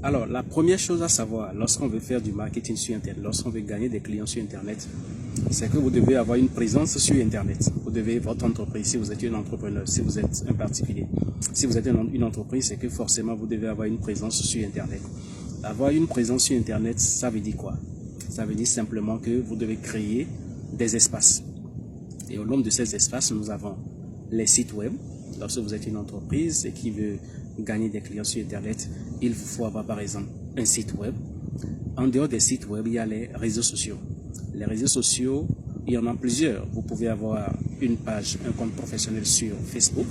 Alors, la première chose à savoir lorsqu'on veut faire du marketing sur Internet, lorsqu'on veut gagner des clients sur Internet, c'est que vous devez avoir une présence sur Internet. Vous devez, votre entreprise, si vous êtes un entrepreneur, si vous êtes un particulier, si vous êtes une entreprise, c'est que forcément vous devez avoir une présence sur Internet. Avoir une présence sur Internet, ça veut dire quoi? Ça veut dire simplement que vous devez créer des espaces. Et au nombre de ces espaces, nous avons les sites web. Lorsque vous êtes une entreprise et qui veut gagner des clients sur Internet, il vous faut avoir par exemple un site web. En dehors des sites web, il y a les réseaux sociaux. Les réseaux sociaux, il y en a plusieurs. Vous pouvez avoir une page, un compte professionnel sur Facebook,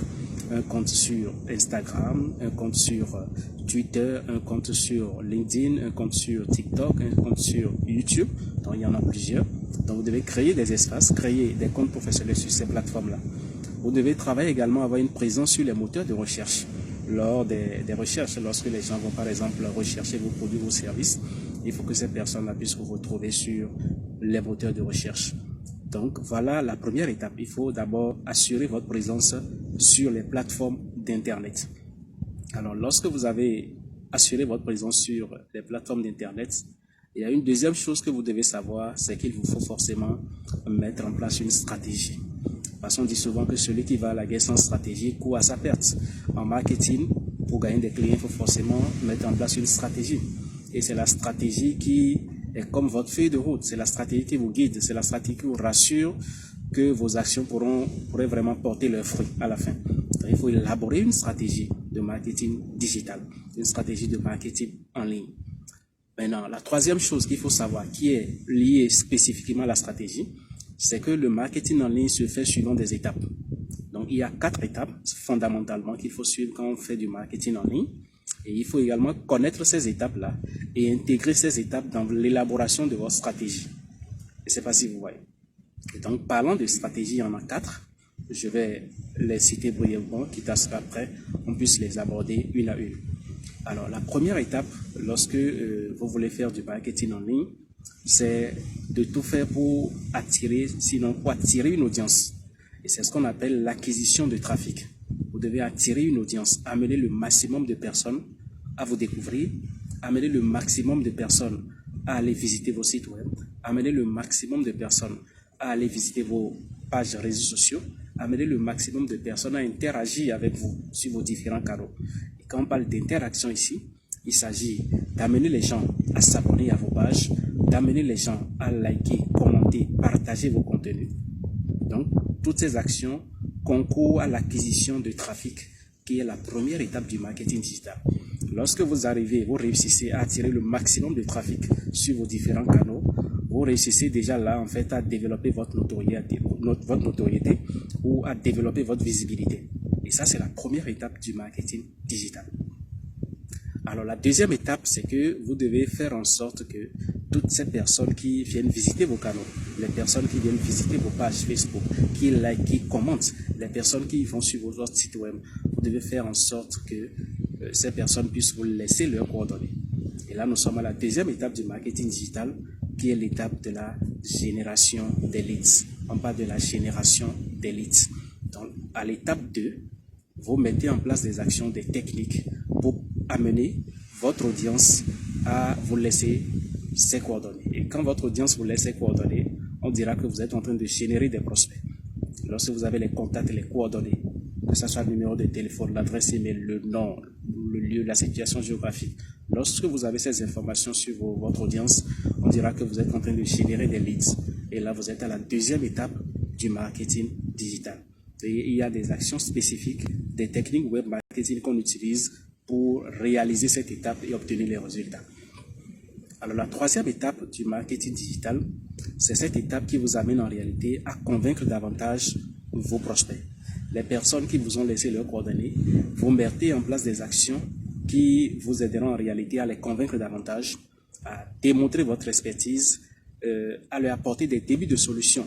un compte sur Instagram, un compte sur Twitter, un compte sur LinkedIn, un compte sur TikTok, un compte sur YouTube. Donc, il y en a plusieurs. Donc, vous devez créer des espaces, créer des comptes professionnels sur ces plateformes-là. Vous devez travailler également, avoir une présence sur les moteurs de recherche. Lors des recherches, lorsque les gens vont par exemple rechercher vos produits, vos services, il faut que ces personnes-là puissent vous retrouver sur les moteurs de recherche. Donc voilà la première étape. Il faut d'abord assurer votre présence sur les plateformes d'Internet. Alors lorsque vous avez assuré votre présence sur les plateformes d'Internet, il y a une deuxième chose que vous devez savoir, c'est qu'il vous faut forcément mettre en place une stratégie. Parce qu'on dit souvent que celui qui va à la guerre sans stratégie court à sa perte. En marketing, pour gagner des clients, il faut forcément mettre en place une stratégie. Et c'est la stratégie qui est comme votre feuille de route. C'est la stratégie qui vous guide. C'est la stratégie qui vous rassure que vos actions pourraient vraiment porter leurs fruits à la fin. Donc, il faut élaborer une stratégie de marketing digital, une stratégie de marketing en ligne. Maintenant, la troisième chose qu'il faut savoir, qui est liée spécifiquement à la stratégie, c'est que le marketing en ligne se fait suivant des étapes. Donc, il y a 4 étapes fondamentalement qu'il faut suivre quand on fait du marketing en ligne. Et il faut également connaître ces étapes-là et intégrer ces étapes dans l'élaboration de votre stratégie. Je ne sais pas si vous voyez. Et donc, parlant de stratégie, il y en a 4. Je vais les citer brièvement, quitte à ce qu'après, on puisse les aborder une à une. Alors, la première étape, lorsque vous voulez faire du marketing en ligne, c'est de tout faire pour attirer une audience. Et c'est ce qu'on appelle l'acquisition de trafic. Vous devez attirer une audience, amener le maximum de personnes à vous découvrir, amener le maximum de personnes à aller visiter vos sites web, amener le maximum de personnes à aller visiter vos pages réseaux sociaux, amener le maximum de personnes à interagir avec vous sur vos différents canaux. Et quand on parle d'interaction ici, il s'agit d'amener les gens à s'abonner à vos pages, d'amener les gens à liker, commenter, partager vos contenus. Donc, toutes ces actions concourent à l'acquisition de trafic, qui est la première étape du marketing digital. Lorsque vous arrivez, vous réussissez à attirer le maximum de trafic sur vos différents canaux, vous réussissez déjà là, en fait, à développer votre notoriété ou à développer votre visibilité. Et ça, c'est la première étape du marketing digital. Alors, la deuxième étape, c'est que vous devez faire en sorte que toutes ces personnes qui viennent visiter vos canaux, les personnes qui viennent visiter vos pages Facebook, qui like, qui commentent, les personnes qui vont sur votre site web, vous devez faire en sorte que ces personnes puissent vous laisser leurs coordonnées. Et là, nous sommes à la deuxième étape du marketing digital, qui est l'étape de la génération des leads. On parle de la génération des leads. Donc, à l'étape 2, vous mettez en place des actions, des techniques pour amener votre audience à vous laisser ses coordonnées. Et quand votre audience vous laisse ses coordonnées, on dira que vous êtes en train de générer des prospects. Lorsque vous avez les contacts et les coordonnées, que ce soit le numéro de téléphone, l'adresse email, le nom, le lieu, la situation géographique, lorsque vous avez ces informations sur votre audience, on dira que vous êtes en train de générer des leads. Et là, vous êtes à la deuxième étape du marketing digital. Et il y a des actions spécifiques, des techniques web marketing qu'on utilise pour réaliser cette étape et obtenir les résultats. Alors, la troisième étape du marketing digital, c'est cette étape qui vous amène en réalité à convaincre davantage vos prospects. Les personnes qui vous ont laissé leurs coordonnées, vous mettez en place des actions qui vous aideront en réalité à les convaincre davantage, à démontrer votre expertise, à leur apporter des débuts de solutions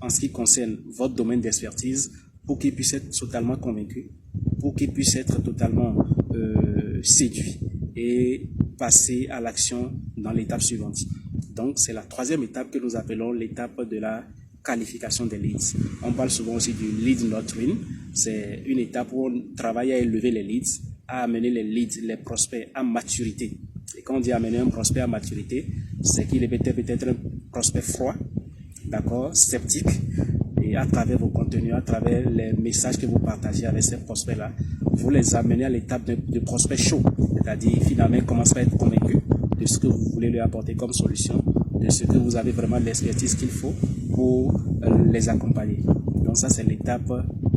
en ce qui concerne votre domaine d'expertise pour qu'ils puissent être totalement convaincus, pour qu'ils puissent être totalement séduits et passer à l'action dans l'étape suivante. Donc, c'est la troisième étape que nous appelons l'étape de la qualification des leads. On parle souvent aussi du lead nurturing. C'est une étape où on travaille à élever les leads, à amener les leads, les prospects à maturité Et quand on dit amener un prospect à maturité, c'est qu'il est peut-être un prospect froid, d'accord, sceptique, et à travers vos contenus, à travers les messages que vous partagez avec ces prospects-là, vous les amenez à l'étape de prospect chaud, c'est-à-dire finalement ils commencent à être convaincus de ce que vous voulez leur apporter comme solution, de ce que vous avez vraiment l'expertise qu'il faut pour les accompagner. Donc ça c'est l'étape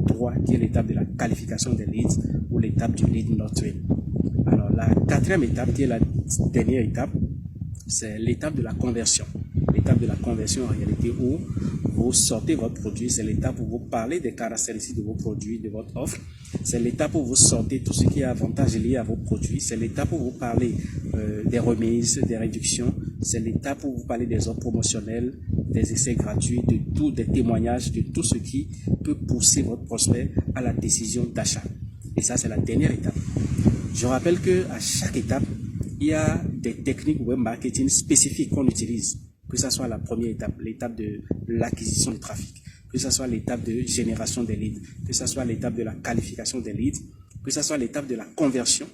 3 qui est l'étape de la qualification des leads ou l'étape du lead nurturing. Alors la quatrième étape qui est la dernière étape, c'est l'étape de la conversion. L'étape de la conversion en réalité où vous sortez votre produit, c'est l'étape où vous parlez des caractéristiques de vos produits, de votre offre. C'est l'étape où vous sortez tout ce qui est avantage lié à vos produits. C'est l'étape où vous parlez des remises, des réductions. C'est l'étape où vous parlez des offres promotionnelles, des essais gratuits, de tout, des témoignages, de tout ce qui peut pousser votre prospect à la décision d'achat. Et ça, c'est la dernière étape. Je rappelle qu'à chaque étape, il y a des techniques web marketing spécifiques qu'on utilise. Que ce soit la première étape, l'étape de l'acquisition du trafic, que ce soit l'étape de génération des leads, que ce soit l'étape de la qualification des leads, que ce soit l'étape de la conversion.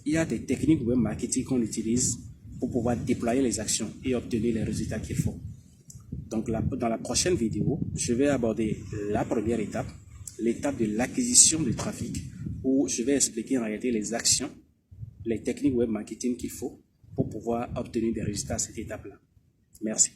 Il y a des techniques web marketing qu'on utilise pour pouvoir déployer les actions et obtenir les résultats qu'il faut. Donc dans la prochaine vidéo, je vais aborder la première étape, l'étape de l'acquisition du trafic, où je vais expliquer en réalité les actions, les techniques web marketing qu'il faut pour pouvoir obtenir des résultats à cette étape-là. Merci.